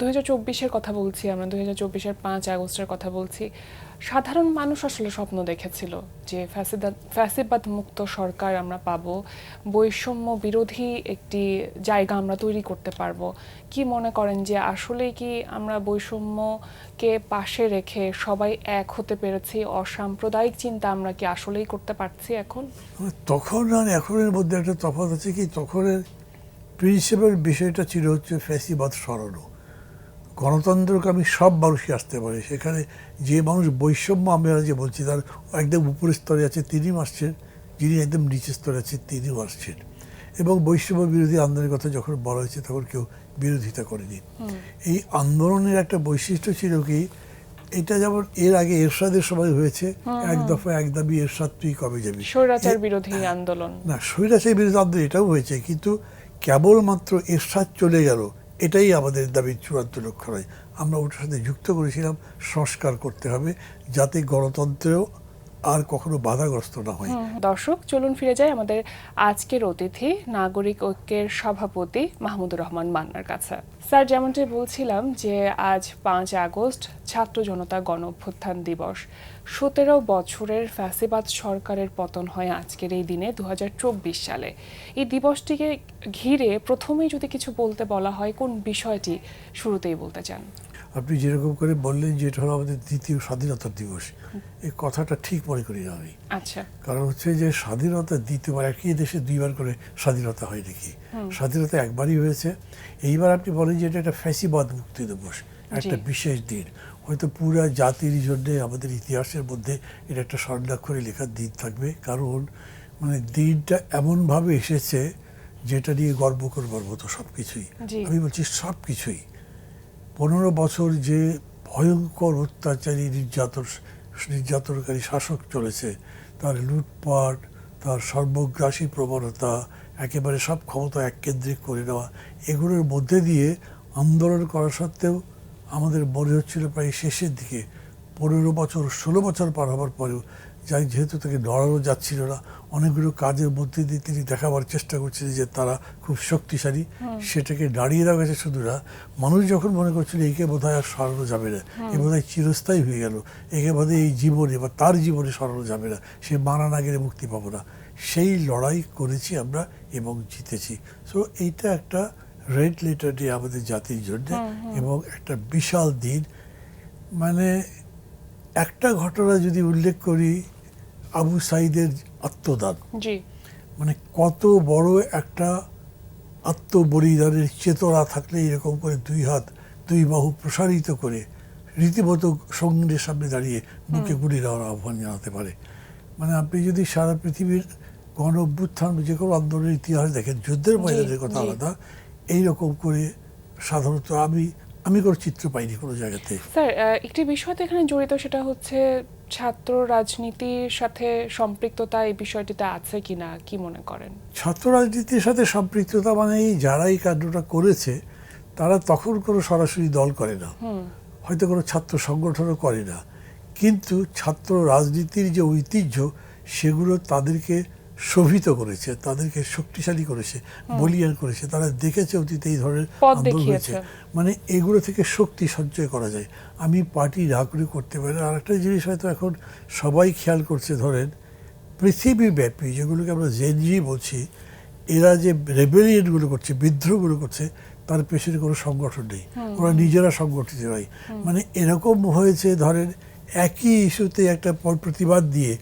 2024-এর কথা বলছি, আমরা 2024-এর 5 আগস্টের কথা বলছি। সাধারণ মানুষ আসলে স্বপ্ন দেখেছিল যে ফ্যাসিবাদ মুক্ত সরকার আমরা পাবো, বৈষম্য বিরোধী একটি জায়গা আমরা তৈরি করতে পারবো। কি মনে করেন যে আসলেই কি আমরা বৈষম্যকে পাশে রেখে সবাই এক হতে পেরেছি? অসাম্প্রদায়িক চিন্তা আমরা কি আসলেই করতে পারছি এখন? তখন আর এখনের মধ্যে একটা তফাৎ আছে কি, তখনের প্রিন্সিপাল বিষয়টা ছিল হচ্ছে ফ্যাসিবাদ সরানো। গণতন্ত্রকামী সব মানুষই আসতে পারে, সেখানে যে মানুষ বৈষম্য আমরা যে বলছি তার একদম উপরের স্তরে আছে তিনিও আসছেন, যিনি একদম নিচের স্তরে আছে তিনিও আসছেন। এবং বৈষম্য বিরোধী আন্দোলনের কথা যখন বলা হয়েছে তখন কেউ বিরোধিতা করেনি। এই আন্দোলনের একটা বৈশিষ্ট্য ছিল কি, এটা যেমন এর আগে এরশাদের সময় হয়েছে, এক দফা এক দাবি এরশাদ তুই কবে যাবি, স্বৈরাচার বিরোধী আন্দোলন। না স্বৈরাচার বিরোধী আন্দোলন এটাও হয়েছে, কিন্তু কেবলমাত্র এরশাদ চলে গেল এটাই আমাদের দাবির চূড়ান্ত লক্ষ্য নয়। আমরা ওটার সাথে যুক্ত করেছিলাম সংস্কার করতে হবে যাতে গণতন্ত্রেও আর কখনো বাধাগ্রস্ত না হয়। দর্শক, চলুন ফিরে যাই আমাদের আজকের অতিথি নাগরিক ঐক্যের সভাপতি মাহমুদুর রহমান মান্নার কাছে। স্যার, যেমনটাই বলছিলাম যে আজ 5 আগস্ট ছাত্র জনতা গণ অভ্যুত্থান দিবস। 17 বছরের ফ্যাসিবাদ সরকারের পতন হয় আজকের এই দিনে 2024 সালে। এই দিবসটিকে ঘিরে প্রথমেই যদি কিছু বলতে বলা হয়, কোন বিষয়টি শুরুতেই বলতে চান? আপনি যেরকম করে বললেন যে এটা হলো আমাদের দ্বিতীয় স্বাধীনতা দিবস, এই কথাটা ঠিক মনে করি না আমি। আচ্ছা, কারণ হচ্ছে যে স্বাধীনতা দ্বিতীয়বার, একই দেশে দুইবার করে স্বাধীনতা হয় নাকি? স্বাধীনতা একবারই হয়েছে। এইবার আপনি বলেন যে এটা একটা ফ্যাসিবাদ মুক্তি দিবস, একটা বিশেষ দিন, হয়তো পুরা জাতির জন্য আমাদের ইতিহাসের মধ্যে এটা একটা স্বর্ণাক্ষরে লেখার দিন থাকবে। কারণ মানে দিনটা এমনভাবে এসেছে যেটা নিয়ে গর্ব করবার মতো সব কিছুই। আমি বলছি সব কিছুই। 15 বছর যে ভয়ঙ্কর অত্যাচারী নির্যাতনকারী শাসক চলেছে, তার লুটপাট, তার সর্বগ্রাসী প্রবণতা, একেবারে সব ক্ষমতা এককেন্দ্রিক করে নেওয়া, এগুলোর মধ্যে দিয়ে আন্দোলন করা সত্ত্বেও আমাদের মনে হচ্ছিল প্রায় শেষের দিকে 15 বছর 16 বছর পার হবার পরেও যেহেতু তাকে নড়ানো যাচ্ছিল না, অনেকগুলো কাজের মধ্যে দিয়ে তিনি দেখাবার চেষ্টা করছিলেন যে তারা খুব শক্তিশালী, সেটাকে দাঁড়িয়ে দেওয়া গেছে। শুধু না, মানুষ যখন মনে করছিল একে বোধহয় আর সরানো যাবে না, এ বোধহয় চিরস্থায়ী হয়ে গেল, একে বোধহয় এই জীবনে বা তার জীবনে সরানো যাবে না, সে মারা না গেলে মুক্তি পাবো না, সেই লড়াই করেছি আমরা এবং জিতেছি। সো এইটা একটা রেড লেটার ডে আমাদের জাতির জন্য এবং একটা বিশাল দিন। মানে একটা ঘটনা যদি উল্লেখ করি, আবু সাইদের আত্মদান, মানে কত বড় একটা আত্মবলিদানের চেতনা থাকলে এরকম করে দুই হাত দুই বাহু প্রসারিত করে রীতিমতো সঙ্গীদের সামনে দাঁড়িয়ে বুকে গুলি দেওয়ার আহ্বান জানাতে পারে। মানে আপনি যদি সারা পৃথিবীর গণ অভ্যুত্থান যে কোনো আন্দোলনের ইতিহাস দেখেন, যুদ্ধের ময়দানের কথা আলাদা, এইরকম করে সাধারণত আমি কোনো চিত্র পাইনি কোনো জায়গাতে। স্যার, একটি বিষয় তো এখানে জড়িত, সেটা হচ্ছে ছাত্র রাজনীতির সাথে সম্পৃক্ততা এই বিষয়টিতে আছে কিনা, কি মনে করেন? ছাত্র রাজনীতির সাথে সম্পৃক্ততা মানে এই যারা এই কাণ্ডটা করেছে তারা তখন কোনো সরাসরি দল করে না, হয়তো কোনো ছাত্র সংগঠনও করে না, কিন্তু ছাত্র রাজনীতির যে ঐতিহ্য সেগুলো তাদেরকে শোভিত করেছে, তাদেরকে শক্তিশালী করেছে, বলিয়ান করেছে। তারা দেখেছে অতীতে এই ধরনের আন্দোলন হয়েছে, মানে এগুলো থেকে শক্তি সঞ্চয় করা যায়। আমি পার্টি না করে করতে পারি। আর একটা জিনিস হয়তো এখন সবাই খেয়াল করছে, ধরেন পৃথিবীব্যাপী যেগুলোকে আমরা জেনজি বলছি, এরা যে রেবেলিয়নগুলো করছে, বিদ্রোহগুলো করছে, তার পেছনে কোনো সংগঠন নেই, ওরা নিজেরা সংগঠিত নয়। মানে এরকম হয়েছে, ধরেন একই ইস্যুতে একটা প্রতিবাদ দিয়ে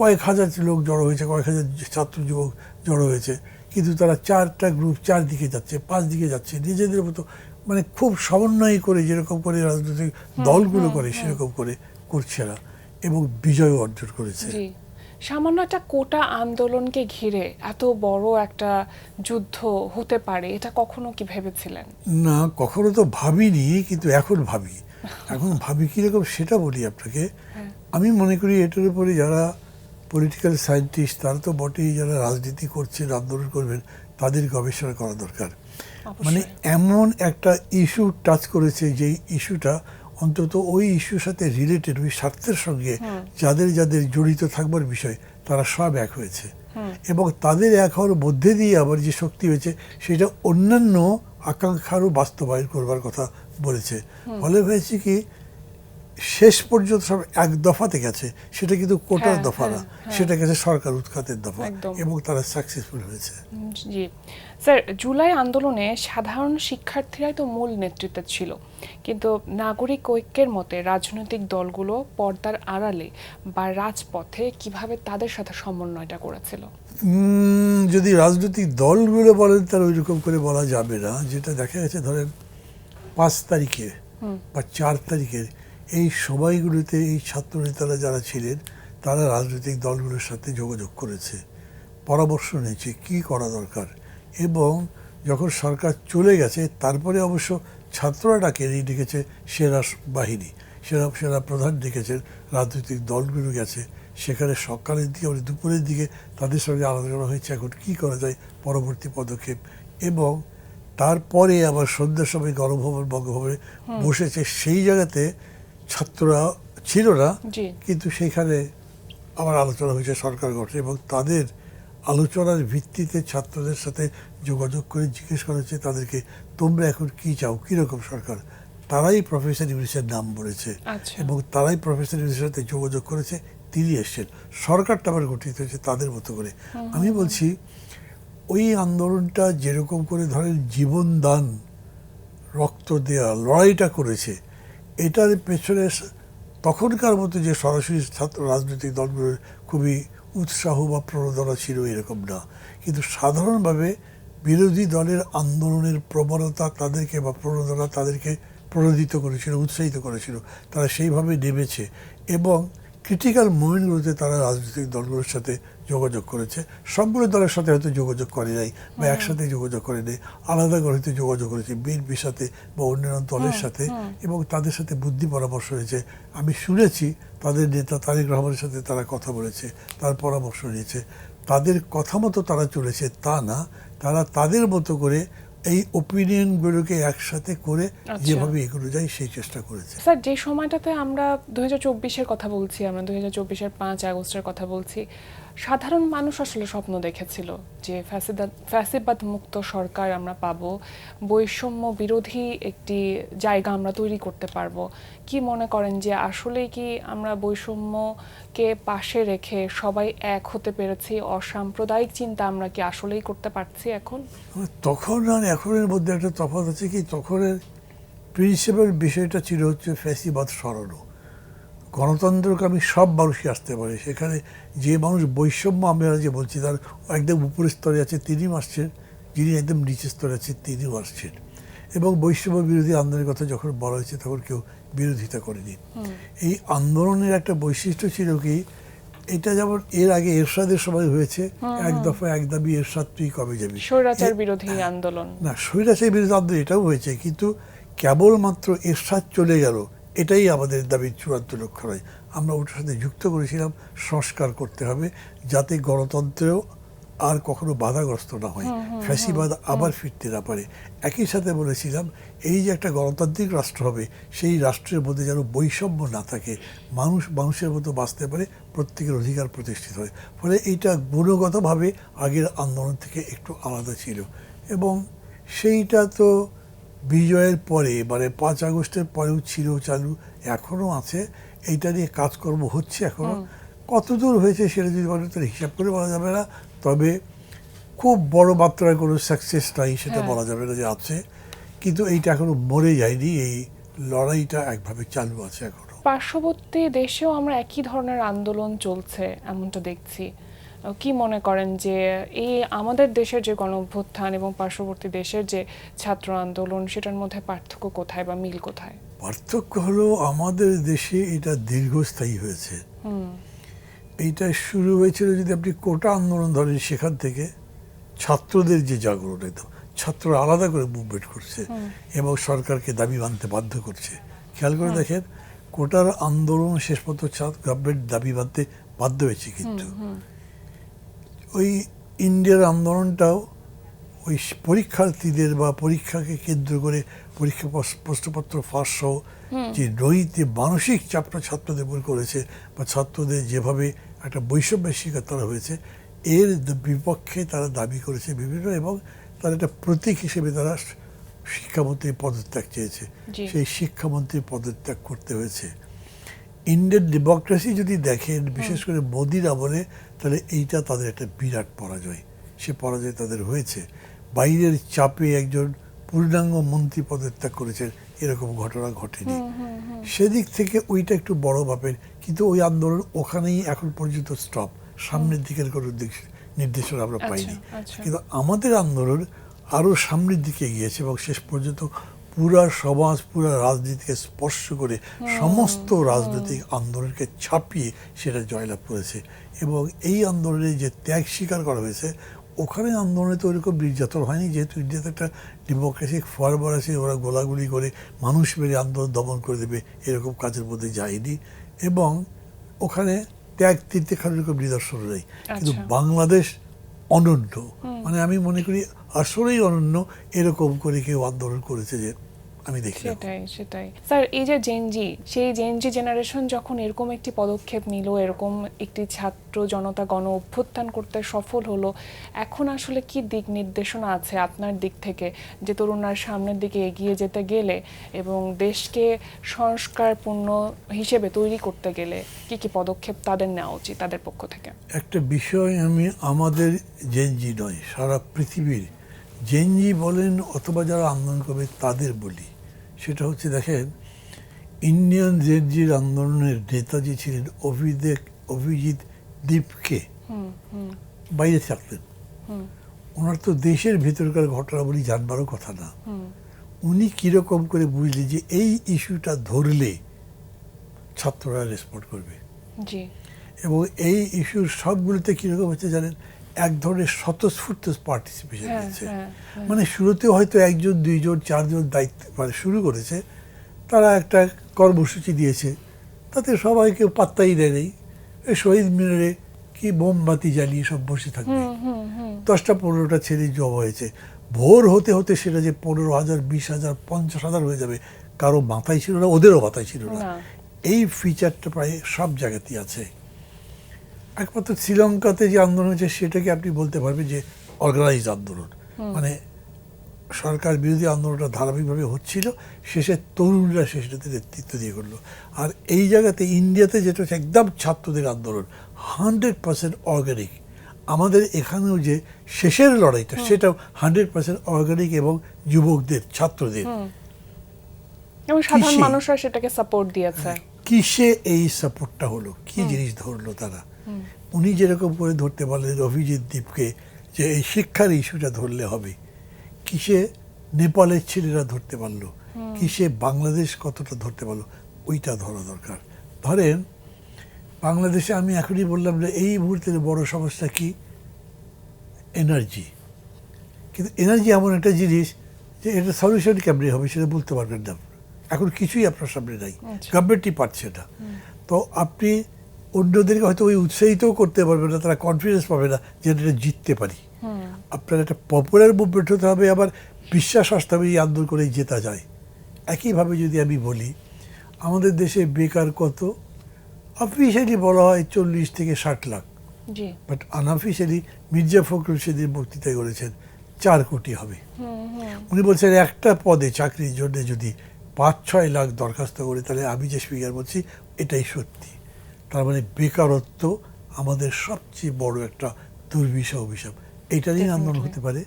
কয়েক হাজার লোক জড়ো হয়েছে, কয়েক হাজার ছাত্র যুবক জড়ো হয়েছে, কিন্তু তারা চারটা গ্রুপ চারদিকে যাচ্ছে, 5 দিকে যাচ্ছে নিজেদের মতো, মানে খুব সমন্বয় করে যেরকম করে রাজনৈতিক দলগুলো করে সেরকম করে করছে না, এবং বিজয় অর্জন করেছে। সামান্য একটা কোটা আন্দোলনকে ঘিরে এত বড় একটা যুদ্ধ হতে পারে, এটা কখনো কি ভেবেছিলেন? না, কখনো তো ভাবিনি, কিন্তু এখন ভাবি কিরকম সেটা বলি আপনাকে। আমি মনে করি এটার উপরে যারা পলিটিক্যাল সায়েন্টিস্ট, তারা তো বটেই, যারা রাজনীতি করছেন, আন্দোলন করবেন, তাদের গবেষণা করা দরকার। মানে এমন একটা ইস্যু টাচ করেছে যে ইস্যুটা অন্তত ওই ইস্যুর সাথে রিলেটেড, ওই স্বার্থের সঙ্গে যাদের যাদের জড়িত থাকবার বিষয়, তারা সব এক হয়েছে। এবং তাদের এক হওয়ার মধ্যে দিয়ে আবার যে শক্তি হয়েছে সেটা অন্যান্য আকাঙ্ক্ষারও বাস্তবায়ন করবার কথা বলেছে। ফলে হয়েছে কি শেষ পর্যন্ত সব এক দফাতে গেছে, সেটা কিন্তু কোটার দফা না, সেটা গেছে সরকার উৎখাতের দফা, এবং তারা সাকসেসফুল হয়েছে। জি স্যার, জুলাই আন্দোলনে সাধারণ শিক্ষার্থীরাই তো মূল নেতৃত্বে ছিল, কিন্তু নাগরিক ঐক্যের মতে রাজনৈতিক দলগুলো পর্দার আড়ালে বা রাজপথে কিভাবে তাদের সাথে সমন্বয়টা করেছিল? যদি রাজনৈতিক দলগুলো বলেন তাহলে ওই রকম করে বলা যাবে না। যেটা দেখা গেছে ধরেন 5 তারিখে বা 4 তারিখের এই সময়গুলোতে এই ছাত্র নেতারা যারা ছিলেন তারা রাজনৈতিক দলগুলোর সাথে যোগাযোগ করেছে, পরামর্শ নিয়েছে কি করা দরকার। এবং যখন সরকার চলে গেছে তারপরে অবশ্য ছাত্ররা ডেকেছে সেরা বাহিনী, সেরা প্রধান ডেকেছেন, রাজনৈতিক দলগুলো গেছে সেখানে সকালের দিকে দুপুরের দিকে তাদের সঙ্গে আলোচনা হয়েছে এখন কী করা যায় পরবর্তী পদক্ষেপ। এবং তারপরে আবার সন্ধ্যার সময় গণভবন বঙ্গভবনে বসেছে, সেই জায়গাতে ছাত্ররা ছিল না, কিন্তু সেইখানে আবার আলোচনা হয়েছে সরকার গঠন, এবং তাদের আলোচনার ভিত্তিতে ছাত্রদের সাথে যোগাযোগ করে জিজ্ঞেস করা হচ্ছে তাদেরকে তোমরা এখন কি চাও, কীরকম সরকার। তারাই প্রফেসর ইউনূসের নাম বলেছে এবং তারাই প্রফেসর ইউনূসের সাথে যোগাযোগ করেছে, তিনি এসছেন, সরকারটা আবার গঠিত হয়েছে তাদের মতো করে। আমি বলছি ওই আন্দোলনটা যেরকম করে ধরেন জীবন দান, রক্ত দেওয়া, লড়াইটা করেছে, এটার পেছনে তখনকার মতো যে সরাসরি ছাত্র রাজনৈতিক দলগুলোর খুবই উৎসাহ বা প্রণোদনা ছিল এরকম না, কিন্তু সাধারণভাবে বিরোধী দলের আন্দোলনের প্রবণতা তাদেরকে বা প্রণোদনা তাদেরকে প্রণোদিত করেছিল, উৎসাহিত করেছিল, তারা সেইভাবে নেমেছে এবং ক্রিটিক্যাল মোমেন্টগুলোতে তারা রাজনৈতিক দলগুলোর সাথে যোগাযোগ করেছে। সবগুলো দলের সাথে হয়তো যোগাযোগ করে নাই বা একসাথে যোগাযোগ করে নেই, আলাদা করে হয়তো যোগাযোগ করেছে বিএনপির সাথে বা অন্যান্য দলের সাথে, এবং তাদের সাথে বুদ্ধি পরামর্শ হয়েছে। আমি শুনেছি তাদের নেতা তারেক রহমানের সাথে তারা কথা বলেছে, তার পরামর্শ নিয়েছে, তাদের কথা মতো তারা চলেছে তা না, তারা তাদের মতো করে এই ওপিনিয়নগুলোকে একসাথে করে যেভাবে এগুলো যায় সেই চেষ্টা করেছে। স্যার, যে সময়টাতে আমরা 2024-এর কথা বলছি, আমরা 2024-এর 5 আগস্টের কথা বলছি, সাধারণ মানুষ আসলে স্বপ্ন দেখেছিল যে ফ্যাসিবাদ মুক্ত সরকার আমরা পাবো, বৈষম্য বিরোধী একটি জায়গা আমরা তৈরি করতে পারবো। কি মনে করেন যে আসলে কি আমরা বৈষম্যকে পাশে রেখে সবাই এক হতে পেরেছি, অসাম্প্রদায়িক চিন্তা আমরা কি আসলেই করতে পারছি এখন? তখন আর এখনের মধ্যে একটা তফাৎ আছে কি, তখনের প্রিন্সিপাল বিষয়টা ছিল হচ্ছে ফ্যাসিবাদ সরানো, গণতন্ত্রকামী সব মানুষই আসতে পারে। সেখানে যে মানুষ বৈষম্য আমরা যে বলছি তার একদম উপরের স্তরে আছে তিনিও আসছেন, যিনি একদম নিচের স্তরে আছে তিনিও আসছেন। এবং বৈষম্য বিরোধী আন্দোলনের কথা যখন বলা হয়েছে তখন কেউ বিরোধিতা করেনি। এই আন্দোলনের একটা বৈশিষ্ট্য ছিল কি, এটা যেমন এর আগে এরশাদের সময় হয়েছে, এক দফা এক দাবি এরশাদ তুই কবে যাবি, স্বৈরাচার বিরোধী আন্দোলন না, স্বৈরাচার বিরোধী আন্দোলন এটাও হয়েছে, কিন্তু কেবলমাত্র এরশাদ চলে গেল এটাই আমাদের দাবির চূড়ান্ত লক্ষ্য নয়। আমরা ওটার সাথে যুক্ত করেছিলাম সংস্কার করতে হবে যাতে গণতন্ত্রেও আর কখনো বাধাগ্রস্ত না হয়, ফ্যাসিবাদ আবার ফিরতে না পারে। একই সাথে বলেছিলাম এই যে একটা গণতান্ত্রিক রাষ্ট্র হবে সেই রাষ্ট্রের মধ্যে যেন বৈষম্য না থাকে, মানুষ মানুষের মতো বাঁচতে পারে, প্রত্যেকের অধিকার প্রতিষ্ঠিত হয়। ফলে এইটা গুণগতভাবে আগের আন্দোলন থেকে একটু আলাদা ছিল এবং সেইটা তো বিজয়ের পরে মানে 5 আগস্টের পরেও ছিল চালু, এখনও আছে, এইটা নিয়ে কাজকর্ম হচ্ছে এখনও। কতদূর হয়েছে সেটা যদি বলেন তাহলে হিসাব করে বলা যাবে না, তবে খুব বড় মাত্রায় কোনো সাকসেস নাই সেটা বলা যাবে না যে আছে, কিন্তু এইটা এখনো মরে যায়নি, এই লড়াইটা একভাবে চালু আছে এখনো। পার্শ্ববর্তী দেশেও আমরা একই ধরনের আন্দোলন চলছে এমনটা দেখছি। কি মনে করেন যে এই আমাদের দেশের যে গণঅভ্যুত্থান এবং পার্শ্ববর্তী দেশের যে ছাত্র আন্দোলন সেটার মধ্যে পার্থক্য কোথায় বা মিল কোথায়? পার্থক্য হলো আমাদের দেশে এটা দীর্ঘস্থায়ী হয়েছে। এইটা শুরু হয়েছিল যদি আপনি কোটা আন্দোলন ধরেন, সেখান থেকে ছাত্রদের যে জাগরণ, একদম ছাত্ররা আলাদা করে মুভমেন্ট করছে এবং সরকারকে দাবি মানতে বাধ্য করছে। খেয়াল করে দেখেন কোটার আন্দোলন শেষ পর্যন্ত গভর্নমেন্ট দাবি মানতে বাধ্য হয়েছে, কিন্তু ওই ইন্ডিয়ার আন্দোলনটাও ওই পরীক্ষার্থীদের বা পরীক্ষাকে কেন্দ্র করে পরীক্ষা প্রশ্নপত্র ফাঁস সহ যে নৈতে মানসিক চাপটা ছাত্রদের উপর করেছে বা ছাত্রদের যেভাবে একটা বৈষম্যের শিকার তারা হয়েছে, এর বিপক্ষে তারা দাবি করেছে বিভিন্ন, এবং তার একটা প্রতীক হিসেবে তারা শিক্ষামন্ত্রীর পদত্যাগ চেয়েছে। সেই শিক্ষামন্ত্রীর পদত্যাগ করতে হয়েছে। ইন্ডিয়ান ডেমোক্রেসি যদি দেখেন, বিশেষ করে মোদির আমলে, তাহলে এইটা তাদের একটা বিরাট পরাজয়। সে পরাজয় তাদের হয়েছে। বাইরের চাপে একজন পূর্ণাঙ্গ মন্ত্রী পদত্যাগ করেছেন, এরকম ঘটনা ঘটেনি। সেদিক থেকে ওইটা একটু বড় ভাবের, কিন্তু ওই আন্দোলন ওখানেই এখন পর্যন্ত স্টপ। সামনের দিকের কোনো নির্দেশনা আমরা পাইনি। কিন্তু আমাদের আন্দোলন আরও সামনের দিকে গিয়েছে এবং শেষ পর্যন্ত পুরা সমাজ, পুরা রাজনীতিকে স্পর্শ করে সমস্ত রাজনৈতিক আন্দোলনকে ছাপিয়ে সেটা জয়লাভ করেছে। এবং এই আন্দোলনে যে ত্যাগ স্বীকার করা হয়েছে, ওখানে আন্দোলনে তো ওইরকম নির্যাতন হয়নি, যেহেতু ইন্ডিয়াতে একটা ডেমোক্রেসিক ফরওয়ার্ড আছে, ওরা গোলাগুলি করে মানুষ মেরে আন্দোলন দমন করে দেবে, এরকম কাজের মধ্যে যায়নি। এবং ওখানে ত্যাগ তীর্থেখানের এরকম নিদর্শন নেই। কিন্তু বাংলাদেশ অনন্য, মানে আমি মনে করি আসলেই অনন্য, এরকম করে কেউ আন্দোলন করেছে যে আমি দেখি। সেটাই স্যার, এই যে জেনজি, সেই জেনজি জেনারেশন যখন এরকম একটি পদক্ষেপ নিল, এরকম একটি ছাত্র জনতা গণ অভ্যুত্থান করতে সফল হলো, এখন আসলে কি দিক নির্দেশনা আছে আপনার দিক থেকে, যে তরুণরা সামনের দিকে এগিয়ে যেতে গেলে এবং দেশকে সংস্কারপূর্ণ হিসেবে তৈরি করতে গেলে কি কি পদক্ষেপ তাদের নেওয়া উচিত তাদের পক্ষ থেকে? একটা বিষয় আমি আমাদের জেনজি নয়, সারা পৃথিবীর জেনজি বলেন অথবা যারা আন্দোলন করবে তাদের বলি, সেটা হচ্ছে দেখেন, ইন্ডিয়ান জেনজির আন্দোলনের নেতাজি ছিলেন অভিজিৎ দীপকে, বাইরে থাকতেন। ওনার তো দেশের ভেতরকার ঘটনাবলী জানবারও কথা না। উনি কিরকম করে বুঝলেন যে এই ইস্যুটা ধরলে ছাত্ররা রেসপন্ড করবে, এবং এই ইস্যুর সবগুলোতে কিরকম হচ্ছে জানেন, এক ধরনের স্বতঃস্ফূর্ত পার্টিসিপেশন দিচ্ছে। মানে শুরুতে হয়তো একজন, দুইজন, চারজন দায়িত্ব মানে শুরু করেছে, তারা একটা কর্মসূচি দিয়েছে, তাতে সবাইকে পাত্তাই দেয়নি। এই শহীদ মিনারে কি মোমবাতি জ্বালিয়ে সব বসে থাকবে, 10টা-15টা ছেলে জমা হয়েছে। ভোর হতে হতে সেটা যে 15,000, 20,000, 50,000 হয়ে যাবে, কারো মাথায় ছিল না, ওদেরও মাথায় ছিল না। এই ফিচারটা প্রায় সব জায়গাতেই আছে। একমাত্র শ্রীলঙ্কাতে যে আন্দোলন হয়েছে সেটাকে আপনি বলতে পারবেন যে অর্গানাইজড আন্দোলন, মানে সরকার বিরোধী আন্দোলনটা ধারাবাহিকভাবে হচ্ছিল, শেষে তরুণরা সেটাতে নেতৃত্ব দিয়ে করলো। আর এই জায়গাতে ইন্ডিয়াতে যেটা হচ্ছে একদম ছাত্রদের আন্দোলন, 100% অর্গানিক। আমাদের এখানেও যে শেষের লড়াইটা, সেটাও 100% অর্গানিক এবং যুবকদের, ছাত্রদের, এবং সাধারণ মানুষরা সেটাকে সাপোর্ট দিয়েছে। কিসে এই সাপোর্টটা হলো, কি জিনিস ধরলো তারা? উনি যেরকম করে ধরতে পারলেন অভিজিৎ দীপকে, যে এই শিক্ষার ইস্যুটা ধরলে হবে, কিসে নেপালের ছেলেরা ধরতে পারলো, কিসে বাংলাদেশ কতটা ধরতে পারলো, ওইটা ধরা দরকার। ধরেন বাংলাদেশে আমি এখনই বললাম যে এই মুহূর্তের বড় সমস্যা কি, এনার্জি। কিন্তু এনার্জি এমন একটা জিনিস যে এটা সলিউশন কেমনি হবে সেটা বলতে পারবেন না, এখন কিছুই আপনার সামনে নাই, গভর্নমেন্টই পারছে না। তো আপনি অন্যদেরকে হয়তো ওই উৎসাহিতও করতে পারবেন না, তারা কনফিডেন্স পাবে না যে এটা জিততে পারি। আপনার একটা পপুলার মুভমেন্ট হতে হবে, আবার বিশ্বাস আসতে হবে এই আন্দোলন করেই জেতা যায়। একইভাবে যদি আমি বলি, আমাদের দেশে বেকার কত, অফিসিয়ালি বলা হয় 40 থেকে 60 লাখ, বাট আনঅফিসিয়ালি মির্জা ফখরুল সেদিন বক্তৃতায় করেছেন 4 কোটি হবে। উনি বলছেন একটা পদে চাকরির জন্য যদি 5-6 লাখ দরখাস্ত করে, তাহলে আমি যে স্পিকার বলছি এটাই সত্যি। তার মানে বেকারত্ব আমাদের সবচেয়ে বড় একটা দুর্বিষহ অভিশাপ। এটা নিয়ে আন্দোলন হতে পারে,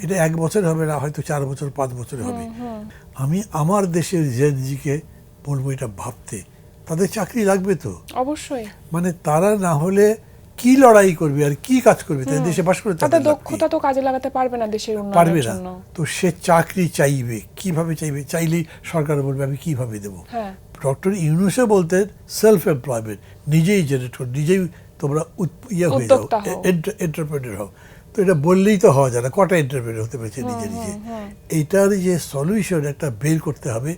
এটা 1 বছর হবে না, হয়তো 4 বছর 5 বছরে হবে। আমি আমার দেশের জেনজিকে বলবো এটা ভাবতে, তাদের চাকরি লাগবে তো অবশ্যই, মানে তারা না হলে কি লড়াই করবে আর কি কাজ করবে, তাদের দেশে বাস করে তাদের দক্ষতা তো কাজে লাগাতে পারবে না দেশের উন্নয়নের জন্য। তো সে চাকরি চাইবে, কিভাবে চাইবে? চাইলেই সরকার বলবে আমি কিভাবে দেবো। ডক্টর ইউনূসও বলতেন সেলফ এমপ্লয়মেন্ট, নিজেই জেনারেট করো, নিজেই তোমরা হয়ে যাও, এন্টারপ্রেনার হও। তো এটা বললেই তো হওয়া যায় না, কটা এন্টারপ্রেনার হতে পেরেছে নিজে নিজে। এইটার যে সলিউশন একটা বের করতে হবে,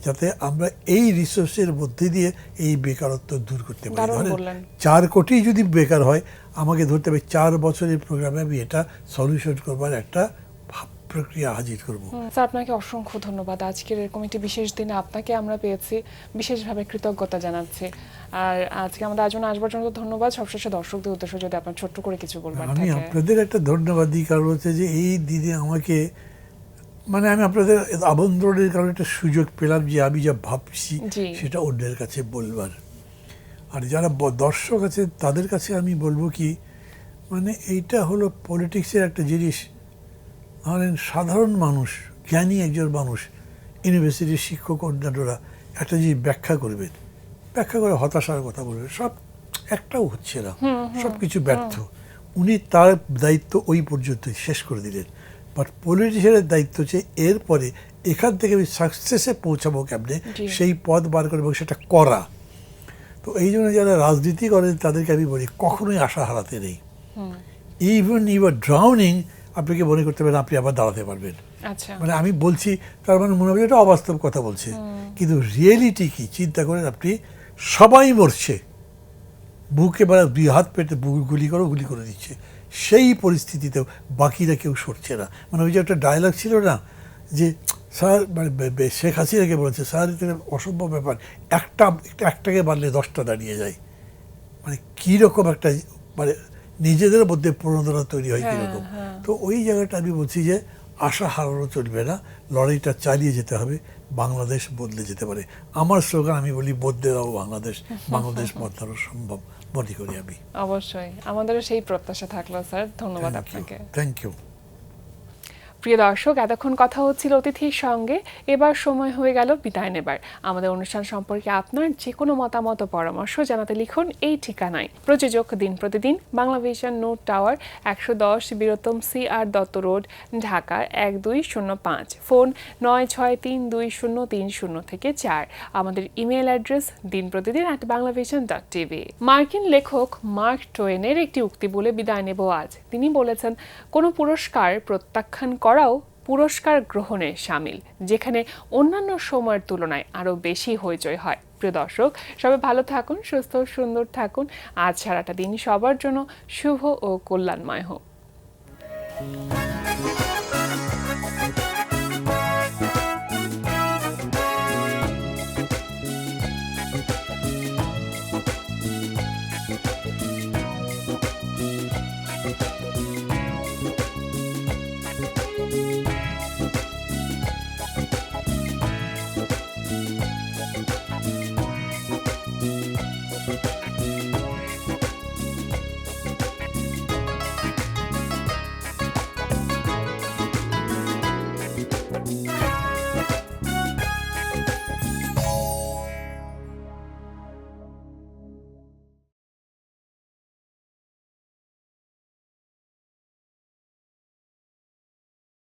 যাতে আমরা এই রিসোর্সের মধ্যে দিয়ে এই বেকারত্ব দূর করতে পারি। ধরেন 4 কোটি যদি বেকার হয়, আমাকে ধরতে হবে 4 বছরের প্রোগ্রামে আমি এটা সলিউশন করবার একটা প্রক্রিয়া হাজির করব। স্যার আপনাকে অসংখ্য ধন্যবাদ। আজকের এরকম একটি বিশেষ দিনে আপনাকে আমরা পেয়েছি, বিশেষভাবে কৃতজ্ঞতা জানাচ্ছি। আর আজকে আমাদের আয়োজনে আসবার জন্য ধন্যবাদ। সবশেষে দর্শকদের উদ্দেশ্যে যদি আপনার ছোট্ট করে কিছু বলবেন। আমি আপনাদের একটা ধন্যবাদ দিই, কারণ হচ্ছে যে এই দিনে আমাকে মানে আমি আপনাদের আমন্ত্রণের কারণে একটা সুযোগ পেলাম যে আমি যা ভাবছি সেটা অন্যের কাছে বলবার। আর যারা দর্শক আছে তাদের কাছে আমি বলবো কি, মানে এইটা হলো পলিটিক্সের একটা জিনিস। ধরেন সাধারণ মানুষ, জ্ঞানী একজন মানুষ, ইউনিভার্সিটির শিক্ষক অন্যান্যরা একটা জিনিস ব্যাখ্যা করবেন, ব্যাখ্যা করে হতাশার কথা বলবেন, সব একটাও হচ্ছে না, সব কিছু ব্যর্থ। উনি তার দায়িত্ব ওই পর্যন্ত শেষ করে দিলেন। বাট পলিটিশিয়ানের দায়িত্ব হচ্ছে এরপরে এখান থেকে আমি সাকসেসে পৌঁছাবো কেমনে, সেই পথ বার করে এবং সেটা করা। তো এই জন্য যারা রাজনীতি করেন তাদেরকে আমি বলি কখনোই আশা হারাতে নেই। ইভেন ইউ আর ড্রাউনিং, আপনাকে মনে করতে পারেন আপনি আবার দাঁড়াতে পারবেন। মানে আমি বলছি তার মানে মনে হবে এটা অবাস্তব কথা বলছে, কিন্তু রিয়েলিটি কি চিন্তা করেন আপনি, সবাই মরছে, বুকে মানে 2 হাত পেটে গুলি করে দিচ্ছে, সেই পরিস্থিতিতেও বাকিরা কেউ সরছে না। মানে ওই যে একটা ডায়লগ ছিল না যে স্যার, মানে শেখ হাসিনাকে বলেছে স্যার এটা অসম্ভব ব্যাপার, একটাকে মারলে 10টা দাঁড়িয়ে যায়। মানে কীরকম একটা মানে নিজেদের মধ্যে প্রণোদনা তৈরি হয় কীরকম। তো ওই জায়গাটা আমি বলছি যে আশা হারানো চলবে না, লড়াইটা চালিয়ে যেতে হবে, বাংলাদেশ বদলে যেতে পারে। আমার স্লোগান আমি বলি বদলে দাও বাংলাদেশ, বাংলাদেশ বদলানো সম্ভব মনে করি আমি। অবশ্যই আমাদেরও সেই প্রত্যাশা থাকলো স্যার। ধন্যবাদ আপনাকে। Thank you. প্রিয় দর্শক, এতক্ষণ কথা হচ্ছিল অতিথির সঙ্গে, এবার সময় হয়ে গেল বিদায় নেবার। আমাদের অনুষ্ঠান সম্পর্কে আপনার যে কোনো মতামত ও পরামর্শ জানাতে লিখুন এই ঠিকানায়। প্রযোজক দিন প্রতিদিন, Banglavision note tower, 110 বীরত্তম CR Dutta road, Dhaka 1205। Phone 96320303 আমাদের ইমেল অ্যাড্রেস dinprotidin@banglavision.tv। মার্কিন লেখক মার্ক টোয়েনের একটি উক্তি বলে বিদায় নেব আজ। তিনি বলেছেন, কোনো পুরস্কার প্রত্যাখ্যান করাও পুরস্কার গ্রহণের শামিল, যেখানে অন্যান্য সময়ের তুলনায় আরও বেশি হইচই হয়। প্রিয় দর্শক, সবাই ভালো থাকুন, সুস্থ সুন্দর থাকুন। আজ সারাটা দিন সবার জন্য শুভ ও কল্যাণময় হোক।